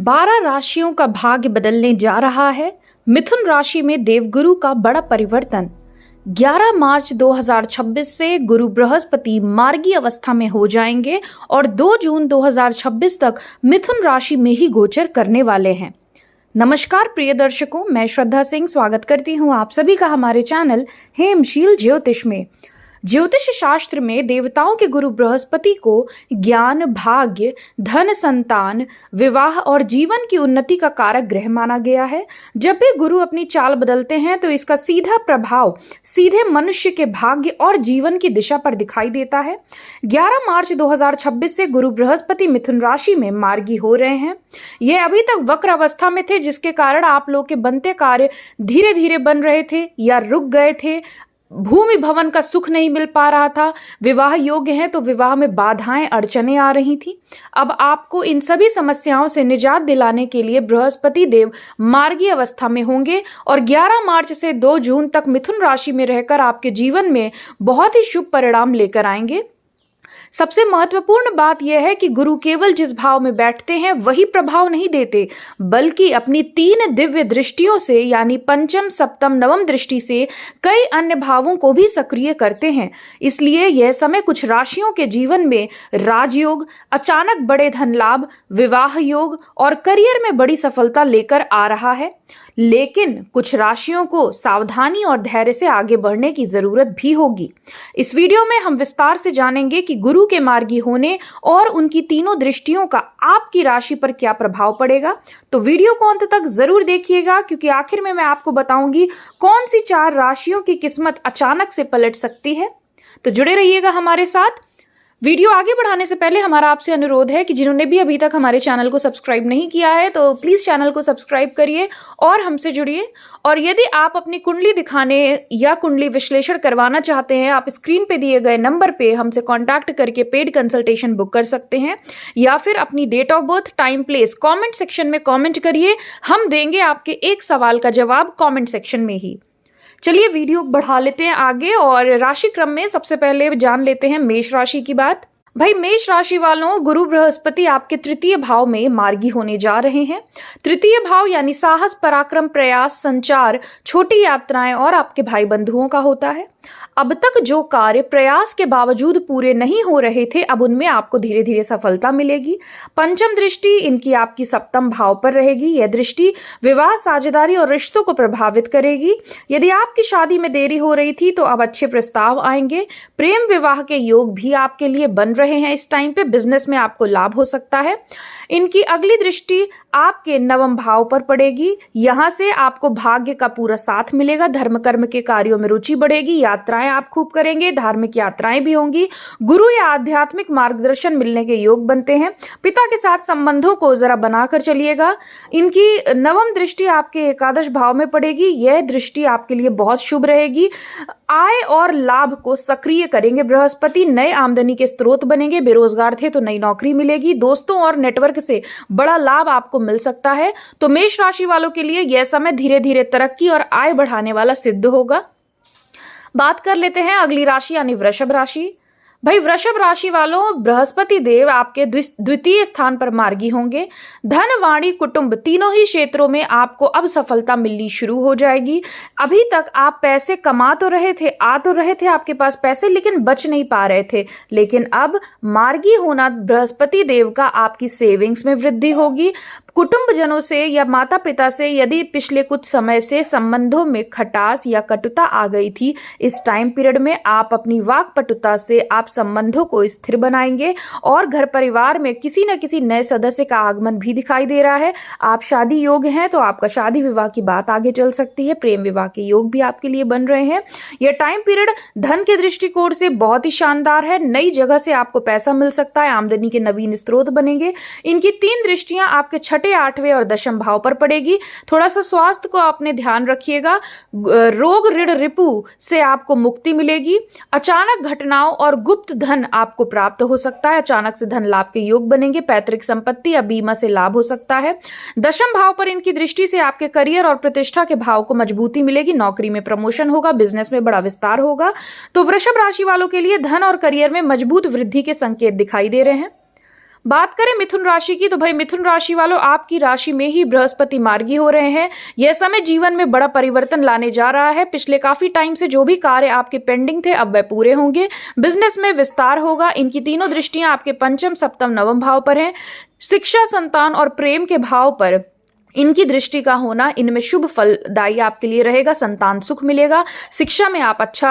12 राशियों का भाग्य बदलने जा रहा है। मिथुन राशि में देवगुरु का बड़ा परिवर्तन। 11 मार्च 2026 से गुरु बृहस्पति मार्गी अवस्था में हो जाएंगे और 2 जून 2026 तक मिथुन राशि में ही गोचर करने वाले हैं। नमस्कार प्रिय दर्शकों, मैं श्रद्धा सिंह स्वागत करती हूं आप सभी का हमारे चैनल हेमशील ज्योतिष में। ज्योतिष शास्त्र में देवताओं के गुरु बृहस्पति को ज्ञान, भाग्य, धन, संतान, विवाह और जीवन की उन्नति का कारक ग्रह माना गया है। जब भी गुरु अपनी चाल बदलते हैं तो इसका सीधा प्रभाव सीधे मनुष्य के भाग्य और जीवन की दिशा पर दिखाई देता है। 11 मार्च 2026 से गुरु बृहस्पति मिथुन राशि में मार्गी हो रहे हैं। ये अभी तक वक्र अवस्था में थे, जिसके कारण आप लोग के बनते कार्य धीरे धीरे बन रहे थे या रुक गए थे। भूमि भवन का सुख नहीं मिल पा रहा था। विवाह योग्य है तो विवाह में बाधाएं, अड़चनें आ रही थी। अब आपको इन सभी समस्याओं से निजात दिलाने के लिए बृहस्पति देव मार्गी अवस्था में होंगे और 11 मार्च से 2 जून तक मिथुन राशि में रहकर आपके जीवन में बहुत ही शुभ परिणाम लेकर आएंगे। सबसे महत्वपूर्ण बात यह है कि गुरु केवल जिस भाव में बैठते हैं वही प्रभाव नहीं देते, बल्कि अपनी 3 दिव्य दृष्टियों से यानी पंचम, सप्तम, नवम दृष्टि से कई अन्य भावों को भी सक्रिय करते हैं। इसलिए यह समय कुछ राशियों के जीवन में राजयोग, अचानक बड़े धन लाभ, विवाह योग और करियर में बड़ी सफलता लेकर आ रहा है। लेकिन कुछ राशियों को सावधानी और धैर्य से आगे बढ़ने की जरूरत भी होगी। इस वीडियो में हम विस्तार से जानेंगे कि गुरु के मार्गी होने और उनकी तीनों दृष्टियों का आपकी राशि पर क्या प्रभाव पड़ेगा। तो वीडियो को अंत तक जरूर देखिएगा, क्योंकि आखिर में मैं आपको बताऊंगी कौन सी 4 राशियों की किस्मत अचानक से पलट सकती है। तो जुड़े रहिएगा हमारे साथ। वीडियो आगे बढ़ाने से पहले हमारा आपसे अनुरोध है कि जिन्होंने भी अभी तक हमारे चैनल को सब्सक्राइब नहीं किया है तो प्लीज चैनल को सब्सक्राइब करिए और हमसे जुड़िए। और यदि आप अपनी कुंडली दिखाने या कुंडली विश्लेषण करवाना चाहते हैं, आप स्क्रीन पे दिए गए नंबर पे हमसे कांटेक्ट करके पेड कंसल्टेशन बुक कर सकते हैं, या फिर अपनी date of birth, time, place comment section में कॉमेंट करिए। हम देंगे आपके एक सवाल का जवाब कॉमेंट सेक्शन में ही। चलिए वीडियो बढ़ा लेते हैं आगे और राशि क्रम में सबसे पहले जान लेते हैं मेष राशि की बात। भाई मेष राशि वालों, गुरु बृहस्पति आपके 3य भाव में मार्गी होने जा रहे हैं। 3य भाव यानी साहस, पराक्रम, प्रयास, संचार, छोटी यात्राएं और आपके भाई बंधुओं का होता है। अब तक जो कार्य प्रयास के बावजूद पूरे नहीं हो रहे थे, अब उनमें आपको धीरे धीरे सफलता मिलेगी। पंचम दृष्टि इनकी आपकी सप्तम भाव पर रहेगी। यह दृष्टि विवाह, साझेदारी और रिश्तों को प्रभावित करेगी। यदि आपकी शादी में देरी हो रही थी तो अब अच्छे प्रस्ताव आएंगे। प्रेम विवाह के योग भी आपके लिए बन रहे हैं। इस टाइम पे बिजनेस में आपको लाभ हो सकता है। इनकी अगली दृष्टि आपके 9वें भाव पर पड़ेगी। यहां से आपको भाग्य का पूरा साथ मिलेगा। धर्म कर्म के कार्यों में रुचि बढ़ेगी। यात्राएं आप खूब करेंगे। धार्मिक यात्राएं भी होंगी। गुरु या आध्यात्मिक मार्गदर्शन मिलने के योग बनते हैं। पिता के साथ संबंधों को जरा बनाकर चलिएगा। इनकी 9वीं दृष्टि आपके एकादश भाव में पड़ेगी। यह दृष्टि आपके लिए बहुत शुभ रहेगी। आय और लाभ को सक्रिय करेंगे बृहस्पति। नए आमदनी के स्रोत बनेंगे। बेरोजगार थे तो नई नौकरी मिलेगी। दोस्तों और नेटवर्क से बड़ा लाभ आपको मिल सकता है। तो मेष राशि वालों के लिए यह समय धीरे धीरे तरक्की और आय बढ़ाने वाला सिद्ध होगा। बात कर लेते हैं अगली राशि यानी वृषभ राशि। भाई वृषभ राशि वालों, बृहस्पति देव आपके 2य स्थान पर मार्गी होंगे। धन, वाणी, कुटुंब तीनों ही क्षेत्रों में आपको अब सफलता मिलनी शुरू हो जाएगी। अभी तक आप पैसे कमा तो रहे थे, आ तो रहे थे आपके पास पैसे, लेकिन बच नहीं पा रहे थे। लेकिन अब मार्गी होना बृहस्पति देव का आपकी सेविंग्स में वृद्धि होगी। कुटुंबजनों से या माता पिता से यदि पिछले कुछ समय से संबंधों में खटास या कटुता आ गई थी, इस टाइम पीरियड में आप अपनी वाक्पटुता से आप संबंधों को स्थिर बनाएंगे और घर परिवार में किसी न किसी नए सदस्य का आगमन भी दिखाई दे रहा है। आप शादी योग हैं तो आपका शादी विवाह की बात आगे चल सकती है। प्रेम विवाह के योग भी आपके लिए बन रहे हैं। यह टाइम पीरियड धन के दृष्टिकोण से बहुत ही शानदार है। नई जगह से आपको पैसा मिल सकता है। आमदनी के नवीन स्रोत बनेंगे। इनकी 3 दृष्टियां आपके 6ठे, 8वें और 10वें भाव पर पड़ेगी। थोड़ा सा स्वास्थ्य को आपने ध्यान रखिएगा। रोग, ऋण, रिपु से आपको मुक्ति मिलेगी। अचानक घटनाओं और गुप्त धन आपको प्राप्त हो सकता है। अचानक से धन लाभ के योग बनेंगे। पैतृक संपत्ति या बीमा से लाभ हो सकता है। 10वें भाव पर इनकी दृष्टि से आपके करियर और प्रतिष्ठा के भाव को मजबूती मिलेगी। नौकरी में प्रमोशन होगा। बिजनेस में बड़ा विस्तार होगा। तो वृषभ राशि वालों के लिए धन और करियर में मजबूत वृद्धि के संकेत दिखाई दे रहे हैं। बात करें मिथुन राशि की, तो भाई मिथुन राशि वालों, आपकी राशि में ही बृहस्पति मार्गी हो रहे हैं। यह समय जीवन में बड़ा परिवर्तन लाने जा रहा है। पिछले काफी टाइम से जो भी कार्य आपके पेंडिंग थे, अब वह पूरे होंगे। बिजनेस में विस्तार होगा। इनकी तीनों दृष्टियां आपके पंचम, सप्तम, नवम भाव पर हैं। शिक्षा, संतान और प्रेम के भाव पर इनकी दृष्टि का होना इनमें शुभ फलदायी आपके लिए रहेगा। संतान सुख मिलेगा। शिक्षा में आप अच्छा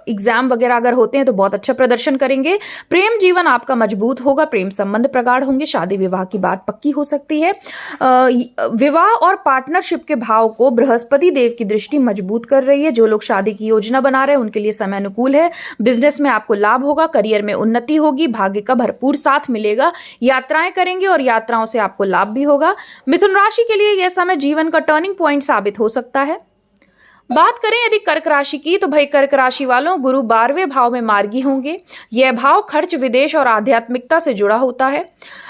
एग्जाम वगैरह अगर होते हैं तो बहुत अच्छा प्रदर्शन करेंगे। प्रेम जीवन आपका मजबूत होगा। प्रेम संबंध प्रगाढ़ होंगे। शादी विवाह की बात पक्की हो सकती है। विवाह और पार्टनरशिप के भाव को बृहस्पति देव की दृष्टि मजबूत कर रही है। जो लोग शादी की योजना बना रहे हैं उनके लिए समय अनुकूल है। बिजनेस में आपको लाभ होगा। करियर में उन्नति होगी। भाग्य का भरपूर साथ मिलेगा। यात्राएं करेंगे और यात्राओं से आपको लाभ भी होगा। मिथुन राशि के लिए यह समय जीवन का टर्निंग पॉइंट साबित हो सकता है। बात करें यदि कर्क राशि की, तो भाई कर्क राशि वालों, गुरु 12वें भाव में मार्गी होंगे। यह भाव खर्च, विदेश और आध्यात्मिकता से जुड़ा होता है।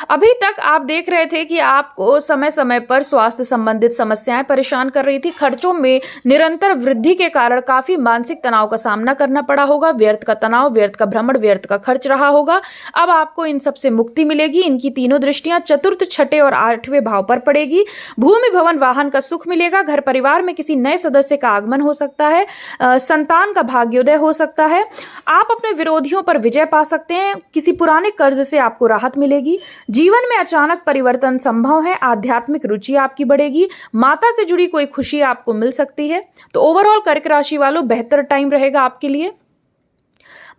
अभी तक आप देख रहे थे कि आपको समय समय पर स्वास्थ्य संबंधित समस्याएं परेशान कर रही थी। खर्चों में निरंतर वृद्धि के कारण काफी मानसिक तनाव का सामना करना पड़ा होगा। व्यर्थ का तनाव, व्यर्थ का भ्रमण, व्यर्थ का खर्च रहा होगा। अब आपको इन सबसे मुक्ति मिलेगी। इनकी तीनों दृष्टियां चतुर्थ, छठे और 8वें भाव पर पड़ेगी। भूमि, भवन, वाहन का सुख मिलेगा। घर परिवार में किसी नए सदस्य का आगमन हो सकता है। संतान का भाग्योदय हो सकता है। आप अपने विरोधियों पर विजय पा सकते हैं। किसी पुराने कर्ज से आपको राहत मिलेगी। जीवन में अचानक परिवर्तन संभव है। आध्यात्मिक रुचि आपकी बढ़ेगी। माता से जुड़ी कोई खुशी आपको मिल सकती है। तो ओवरऑल कर्क राशि वालों, बेहतर टाइम रहेगा आपके लिए।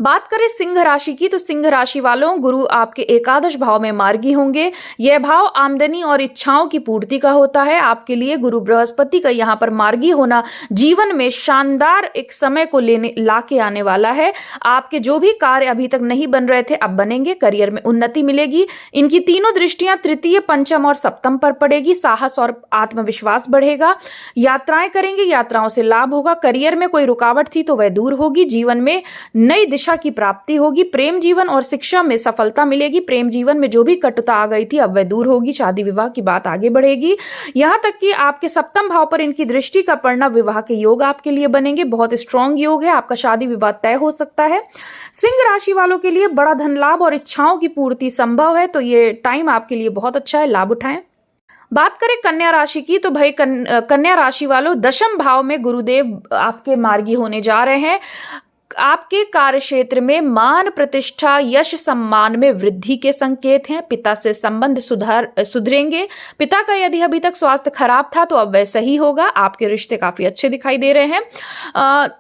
बात करें सिंह राशि की, तो सिंह राशि वालों, गुरु आपके एकादश भाव में मार्गी होंगे। यह भाव आमदनी और इच्छाओं की पूर्ति का होता है। आपके लिए गुरु बृहस्पति का यहाँ पर मार्गी होना जीवन में शानदार एक समय को लाके आने वाला है। आपके जो भी कार्य अभी तक नहीं बन रहे थे, अब बनेंगे। करियर में उन्नति मिलेगी। इनकी तीनों दृष्टियां तृतीय, पंचम और सप्तम पर पड़ेगी। साहस और आत्मविश्वास बढ़ेगा। यात्राएं करेंगे, यात्राओं से लाभ होगा। करियर में कोई रुकावट थी तो वह दूर होगी। जीवन में नई दिशा की प्राप्ति होगी। प्रेम जीवन और शिक्षा में सफलता मिलेगी। प्रेम जीवन में जो भी कटुता आ गई थी, अब वह दूर होगी। शादी विवाह की बात आगे बढ़ेगी। यहां तक कि आपके सप्तम भाव पर इनकी दृष्टि का पड़ना विवाह के योग आपके लिए बनेंगे। बहुत स्ट्रांग योग है। आपका शादी विवाह तय हो सकता है। सिंह राशि वालों के लिए बड़ा धन लाभ और इच्छाओं की पूर्ति संभव है। तो ये टाइम आपके लिए बहुत अच्छा है, लाभ उठाएं। बात करें कन्या राशि की, तो भाई कन्या राशि वालों, दशम भाव में गुरुदेव आपके मार्गी होने जा रहे हैं। आपके कार्य क्षेत्र में मान, प्रतिष्ठा, यश, सम्मान में वृद्धि के संकेत हैं। पिता से संबंध सुधरेंगे। पिता का यदि अभी तक स्वास्थ्य खराब था तो अब वह सही होगा। आपके रिश्ते काफी अच्छे दिखाई दे रहे हैं।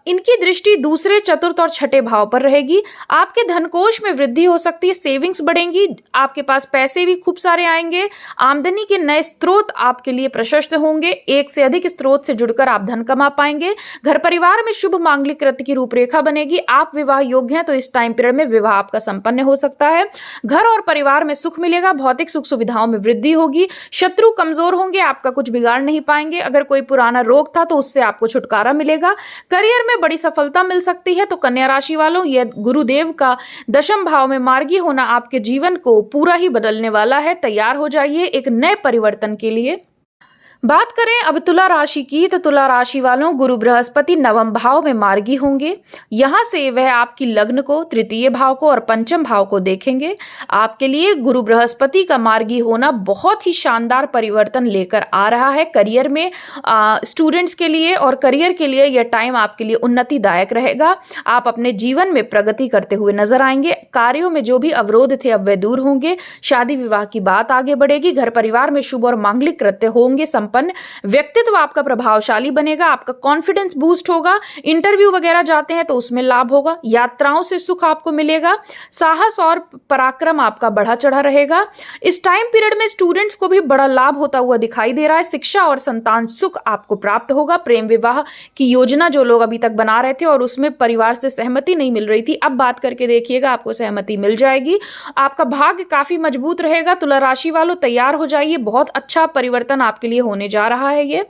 इनकी दृष्टि दूसरे, चतुर्थ और छठे भाव पर रहेगी। आपके धनकोष में वृद्धि हो सकती है। सेविंग्स बढ़ेंगी। आपके पास पैसे भी खूब सारे आएंगे। आमदनी के नए स्रोत आपके लिए प्रशस्त होंगे। एक से अधिक स्रोत से जुड़कर आप धन कमा पाएंगे। घर परिवार में शुभ मांगलिक कृत्य की रूपरेखा बनेगी। आप विवाह योग्य हैं तो इस टाइम पीरियड में विवाह आपका संपन्न हो सकता है। घर और परिवार में सुख मिलेगा। भौतिक सुख सुविधाओं में वृद्धि होगी। शत्रु कमजोर होंगे। आपका कुछ बिगाड़ नहीं पाएंगे। अगर कोई पुराना रोग था तो उससे आपको छुटकारा मिलेगा। करियर में बड़ी सफलता मिल सकती है। तो कन्या राशि वालों, यह गुरुदेव का दशम भाव में मार्गी होना आपके जीवन को पूरा ही बदलने वाला है। तैयार हो जाइए एक नए परिवर्तन के लिए। बात करें अब तुला राशि की, तो तुला राशि वालों, गुरु बृहस्पति नवम भाव में मार्गी होंगे। यहां से वह आपकी लग्न को, तृतीय भाव को और पंचम भाव को देखेंगे। आपके लिए गुरु बृहस्पति का मार्गी होना बहुत ही शानदार परिवर्तन लेकर आ रहा है। करियर में स्टूडेंट्स के लिए और करियर के लिए यह टाइम आपके लिए उन्नतिदायक रहेगा। आप अपने जीवन में प्रगति करते हुए नजर आएंगे। कार्यों में जो भी अवरोध थे अब वे दूर होंगे। शादी विवाह की बात आगे बढ़ेगी। घर परिवार में शुभ और मांगलिक कृत्य होंगे संपन्न। व्यक्तित्व आपका प्रभावशाली बनेगा। आपका कॉन्फिडेंस बूस्ट होगा। इंटरव्यू वगैरह जाते हैं तो उसमें लाभ होगा। यात्राओं से सुख आपको मिलेगा। साहस और पराक्रम आपका बढ़ा चढ़ा रहेगा। इस टाइम पीरियड में स्टूडेंट्स को भी बड़ा लाभ होता हुआ दिखाई दे रहा है। शिक्षा और संतान सुख आपको प्राप्त होगा। प्रेम विवाह की योजना जो लोग अभी तक बना रहे थे और उसमें परिवार से सहमति नहीं मिल रही थी, अब बात करके देखिएगा, आपको सहमति मिल जाएगी। आपका भाग्य काफी मजबूत रहेगा। तुला राशि वालों, तैयार हो जाइए। बहुत अच्छा परिवर्तन आपके लिए होने जा रहा है। ये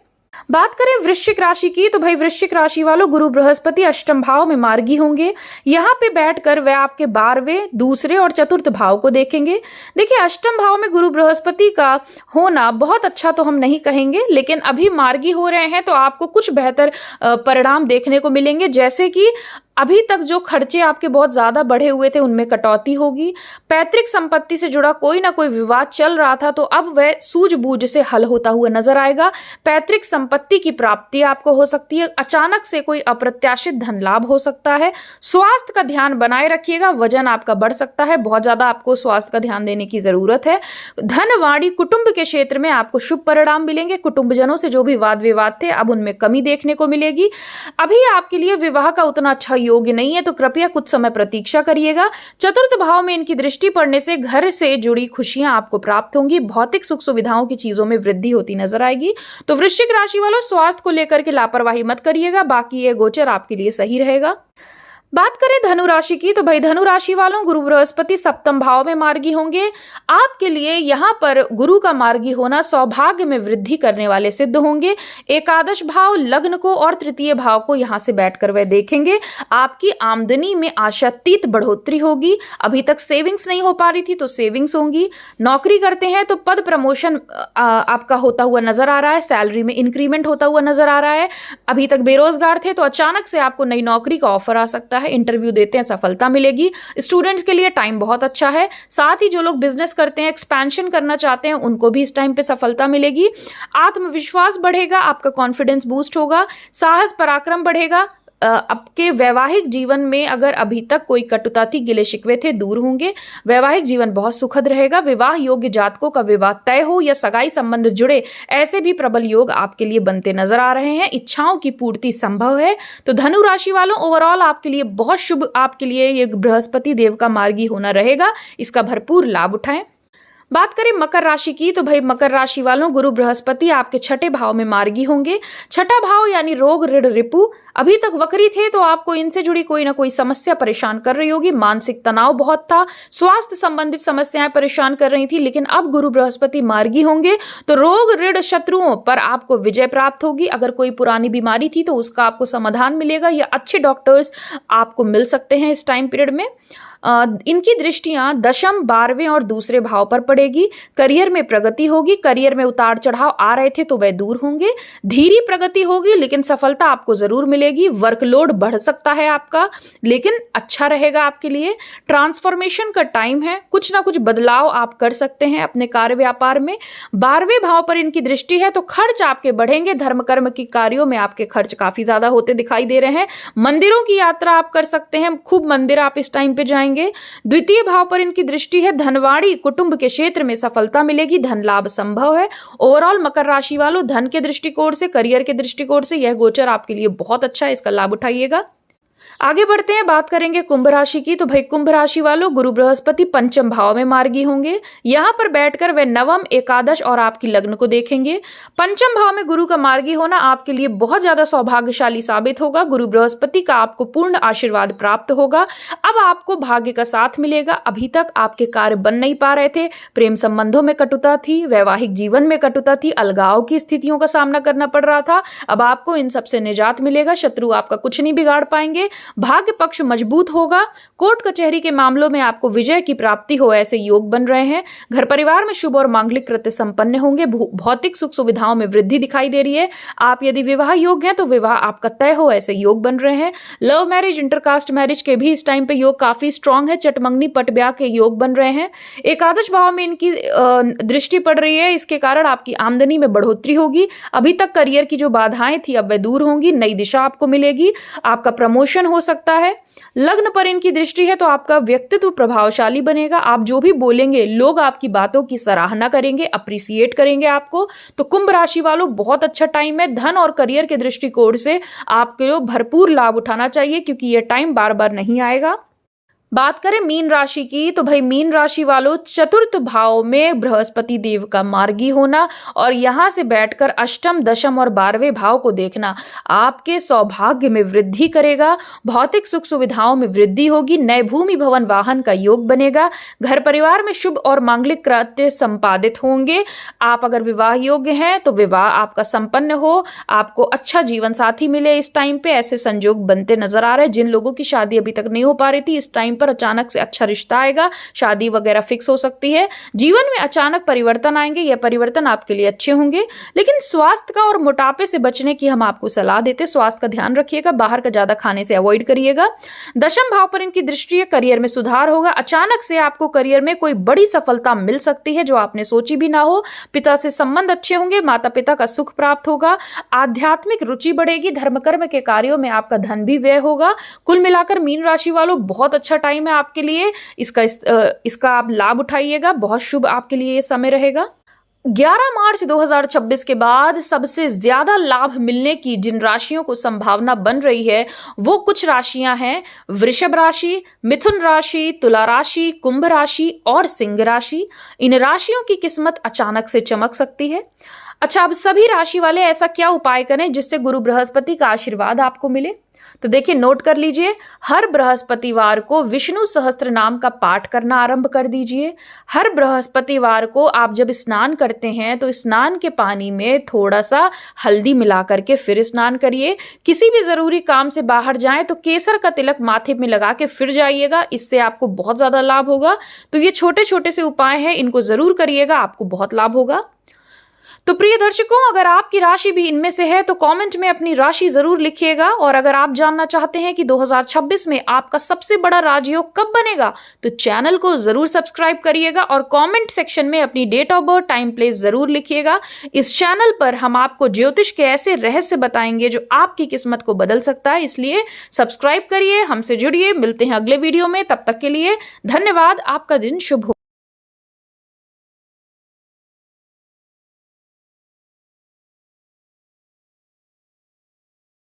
बात करें वृश्चिक राशि की, तो भाई वृश्चिक राशि वालों, गुरु बृहस्पति अष्टम भाव में मार्गी होंगे। यहाँ पे बैठकर वह आपके 12वें, दूसरे और चतुर्थ भाव को देखेंगे। देखिए, अष्टम भाव में गुरु बृहस्पति का होना बहुत अच्छा तो हम नहीं कहेंगे, लेकिन अभी मार्गी हो रहे हैं तो आपको कुछ बेहतर परिणाम देखने को मिलेंगे। जैसे कि अभी तक जो खर्चे आपके बहुत ज़्यादा बढ़े हुए थे उनमें कटौती होगी। पैतृक संपत्ति से जुड़ा कोई ना कोई विवाद चल रहा था तो अब वह सूझबूझ से हल होता हुआ नजर आएगा। पैतृक संपत्ति की प्राप्ति आपको हो सकती है। अचानक से कोई अप्रत्याशित धन लाभ हो सकता है। स्वास्थ्य का ध्यान बनाए रखिएगा, वजन आपका बढ़ सकता है, बहुत ज़्यादा आपको स्वास्थ्य का ध्यान देने की ज़रूरत है। धन वाणी कुटुंब के क्षेत्र में आपको शुभ परिणाम मिलेंगे। कुटुंबजनों से जो भी वाद विवाद थे अब उनमें कमी देखने को मिलेगी। अभी आपके लिए विवाह का उतना अच्छा योग्य नहीं है तो कृपया कुछ समय प्रतीक्षा करिएगा। चतुर्थ भाव में इनकी दृष्टि पड़ने से घर से जुड़ी खुशियां आपको प्राप्त होंगी। भौतिक सुख सुविधाओं की चीजों में वृद्धि होती नजर आएगी। तो वृश्चिक राशि वालों, स्वास्थ्य को लेकर के लापरवाही मत करिएगा, बाकी ये गोचर आपके लिए सही रहेगा। बात करें धनु राशि की तो भाई धनु राशि वालों, गुरु बृहस्पति सप्तम भाव में मार्गी होंगे। आपके लिए यहाँ पर गुरु का मार्गी होना सौभाग्य में वृद्धि करने वाले सिद्ध होंगे। एकादश भाव, लग्न को और तृतीय भाव को यहाँ से बैठकर वह देखेंगे। आपकी आमदनी में आशातीत बढ़ोतरी होगी। अभी तक सेविंग्स नहीं हो पा रही थी तो सेविंग्स होंगी। नौकरी करते हैं तो पद प्रमोशन आपका होता हुआ नजर आ रहा है। सैलरी में इंक्रीमेंट होता हुआ नजर आ रहा है। अभी तक बेरोजगार थे तो अचानक से आपको नई नौकरी का ऑफर आ सकता है। इंटरव्यू देते हैं, सफलता मिलेगी। स्टूडेंट्स के लिए टाइम बहुत अच्छा है। साथ ही जो लोग बिजनेस करते हैं, एक्सपेंशन करना चाहते हैं, उनको भी इस टाइम पे सफलता मिलेगी। आत्मविश्वास बढ़ेगा, आपका कॉन्फिडेंस बूस्ट होगा, साहस पराक्रम बढ़ेगा। आपके वैवाहिक जीवन में अगर अभी तक कोई कटुता थी, गिले शिकवे थे, दूर होंगे। वैवाहिक जीवन बहुत सुखद रहेगा। विवाह योग्य जातकों का विवाह तय हो या सगाई संबंध जुड़े, ऐसे भी प्रबल योग आपके लिए बनते नजर आ रहे हैं। इच्छाओं की पूर्ति संभव है। तो धनु राशि वालों, ओवरऑल आपके लिए बहुत शुभ, आपके लिए ये बृहस्पति देव का मार्गी होना रहेगा। इसका भरपूर लाभ उठाएं। बात करें मकर राशि की तो भाई मकर राशि वालों, गुरु बृहस्पति आपके छठे भाव में मार्गी होंगे। छठा भाव यानी रोग ऋण रिपु, अभी तक वक्री थे तो आपको इनसे जुड़ी कोई ना कोई समस्या परेशान कर रही होगी। मानसिक तनाव बहुत था, स्वास्थ्य संबंधित समस्याएं परेशान कर रही थी, लेकिन अब गुरु बृहस्पति मार्गी होंगे तो रोग ऋण शत्रुओं पर आपको विजय प्राप्त होगी। अगर कोई पुरानी बीमारी थी तो उसका आपको समाधान मिलेगा या अच्छे डॉक्टर्स आपको मिल सकते हैं इस टाइम पीरियड में। इनकी दृष्टियां दशम, 12वें और दूसरे भाव पर पड़ेगी। करियर में प्रगति होगी। करियर में उतार चढ़ाव आ रहे थे तो वह दूर होंगे। धीरे प्रगति होगी लेकिन सफलता आपको जरूर मिलेगी। वर्कलोड बढ़ सकता है आपका, लेकिन अच्छा रहेगा आपके लिए। ट्रांसफॉर्मेशन का टाइम है, कुछ ना कुछ बदलाव आप कर सकते हैं अपने कार्य व्यापार में। 12वें भाव पर इनकी दृष्टि है तो खर्च आपके बढ़ेंगे। धर्म कर्म की कार्यों में आपके खर्च काफी ज्यादा होते दिखाई दे रहे हैं। मंदिरों की यात्रा आप कर सकते हैं, खूब मंदिर आप इस टाइम पे जाएंगे। द्वितीय भाव पर इनकी दृष्टि है। धनवाड़ी, कुटुंब के क्षेत्र में सफलता मिलेगी। धन लाभ संभव है। ओवरऑल मकर राशि वालों, धन के दृष्टिकोण से, करियर के दृष्टिकोण से यह गोचर आपके लिए बहुत अच्छा है। इसका लाभ उठाइएगा। आगे बढ़ते हैं, बात करेंगे कुंभ राशि की तो भाई कुंभ राशि वालों, गुरु बृहस्पति पंचम भाव में मार्गी होंगे। यहां पर बैठकर वे नवम, एकादश और आपकी लग्न को देखेंगे। पंचम भाव में गुरु का मार्गी होना आपके लिए बहुत ज्यादा सौभाग्यशाली साबित होगा। गुरु बृहस्पति का आपको पूर्ण आशीर्वाद प्राप्त होगा। अब आपको भाग्य का साथ मिलेगा। अभी तक आपके कार्य बन नहीं पा रहे थे, प्रेम संबंधों में कटुता थी, वैवाहिक जीवन में कटुता थी, अलगाव की स्थितियों का सामना करना पड़ रहा था। अब आपको इन सबसे निजात मिलेगा। शत्रु आपका कुछ नहीं बिगाड़ पाएंगे। भाग्य पक्ष मजबूत होगा। कोर्ट कचहरी के मामलों में आपको विजय की प्राप्ति हो, ऐसे योग बन रहे हैं। घर परिवार में शुभ और मांगलिक कृत्य संपन्न होंगे। भौतिक सुख सुविधाओं में वृद्धि दिखाई दे रही है। आप यदि विवाह योग हैं तो विवाह आपका तय हो, ऐसे योग बन रहे हैं। लव मैरिज, इंटरकास्ट मैरिज के भी इस टाइम पे योग काफी स्ट्रांग है। चटमंगनी पट ब्याह के योग बन रहे हैं। एकादश भाव में इनकी दृष्टि पड़ रही है, इसके कारण आपकी आमदनी में बढ़ोतरी होगी। अभी तक करियर की जो बाधाएं थी अब वे दूर होंगी। नई दिशा आपको मिलेगी। आपका प्रमोशन हो सकता है। लग्न पर इनकी दृष्टि है तो आपका व्यक्तित्व प्रभावशाली बनेगा। आप जो भी बोलेंगे लोग आपकी बातों की सराहना करेंगे, अप्रिसिएट करेंगे आपको। तो कुंभ राशि वालों, बहुत अच्छा टाइम है। धन और करियर के दृष्टिकोण से आपको भरपूर लाभ उठाना चाहिए क्योंकि यह टाइम बार बार नहीं आएगा। बात करें मीन राशि की तो भाई मीन राशि वालों, चतुर्थ भाव में बृहस्पति देव का मार्गी होना और यहां से बैठकर अष्टम, दशम और 12वें भाव को देखना आपके सौभाग्य में वृद्धि करेगा। भौतिक सुख सुविधाओं में वृद्धि होगी। नए भूमि भवन वाहन का योग बनेगा। घर परिवार में शुभ और मांगलिक कृत्य संपादित होंगे। आप अगर विवाह योग्य हैं तो विवाह आपका संपन्न हो, आपको अच्छा जीवन साथी मिले। इस टाइम पे ऐसे संयोग बनते नजर आ रहे हैं। जिन लोगों की शादी अभी तक नहीं हो पा रही थी, इस टाइम पर अचानक से अच्छा रिश्ता आएगा, शादी वगैरह फिक्स हो सकती है। जीवन में अचानक परिवर्तन आएंगे, यह परिवर्तन आपके लिए अच्छे होंगे। लेकिन स्वास्थ्य का और मोटापे से बचने की हम आपको सलाह देते हैं। स्वास्थ्य का ध्यान रखिएगा, बाहर का ज्यादा खाने से अवॉइड करिएगा। दशम भाव पर इनकी दृष्टि है, करियर में सुधार होगा। अचानक से आपको करियर में कोई बड़ी सफलता मिल सकती है जो आपने सोची भी ना हो। पिता से संबंध अच्छे होंगे, माता पिता का सुख प्राप्त होगा। आध्यात्मिक रुचि बढ़ेगी, धर्म कर्म के कार्यों में आपका धन भी व्यय होगा। कुल मिलाकर मीन राशि वालों बहुत अच्छा टाइम है आपके लिए। इसका आप लाभ उठाइएगा, बहुत शुभ आपके लिए ये समय रहेगा। 11 मार्च 2026 के बाद सबसे ज्यादा लाभ मिलने की जिन राशियों को संभावना बन रही है वो कुछ राशियां हैं: वृषभ राशि, मिथुन राशि, तुला राशि, कुंभ राशि और सिंह राशि। इन राशियों की किस्मत अचानक से चमक सकती है। अच्छा, अब सभी राशि वाले ऐसा क्या उपाय करें जिससे गुरु बृहस्पति का आशीर्वाद आपको मिले? तो देखिए, नोट कर लीजिए, हर बृहस्पतिवार को विष्णु सहस्त्र नाम का पाठ करना आरंभ कर दीजिए। हर बृहस्पतिवार को आप जब स्नान करते हैं तो स्नान के पानी में थोड़ा सा हल्दी मिला करके फिर स्नान करिए। किसी भी जरूरी काम से बाहर जाएं तो केसर का तिलक माथे में लगा के फिर जाइएगा, इससे आपको बहुत ज्यादा लाभ होगा। तो ये छोटे छोटे से उपाय हैं, इनको जरूर करिएगा, आपको बहुत लाभ होगा। तो प्रिय दर्शकों, अगर आपकी राशि भी इनमें से है तो कमेंट में अपनी राशि जरूर लिखिएगा। और अगर आप जानना चाहते हैं कि 2026 में आपका सबसे बड़ा राजयोग कब बनेगा तो चैनल को जरूर सब्सक्राइब करिएगा और कमेंट सेक्शन में अपनी date of birth, time, place जरूर लिखिएगा। इस चैनल पर हम आपको ज्योतिष के ऐसे रहस्य बताएंगे जो आपकी किस्मत को बदल सकता है, इसलिए सब्सक्राइब करिए, हमसे जुड़िए। मिलते हैं अगले वीडियो में, तब तक के लिए धन्यवाद। आपका दिन शुभ हो।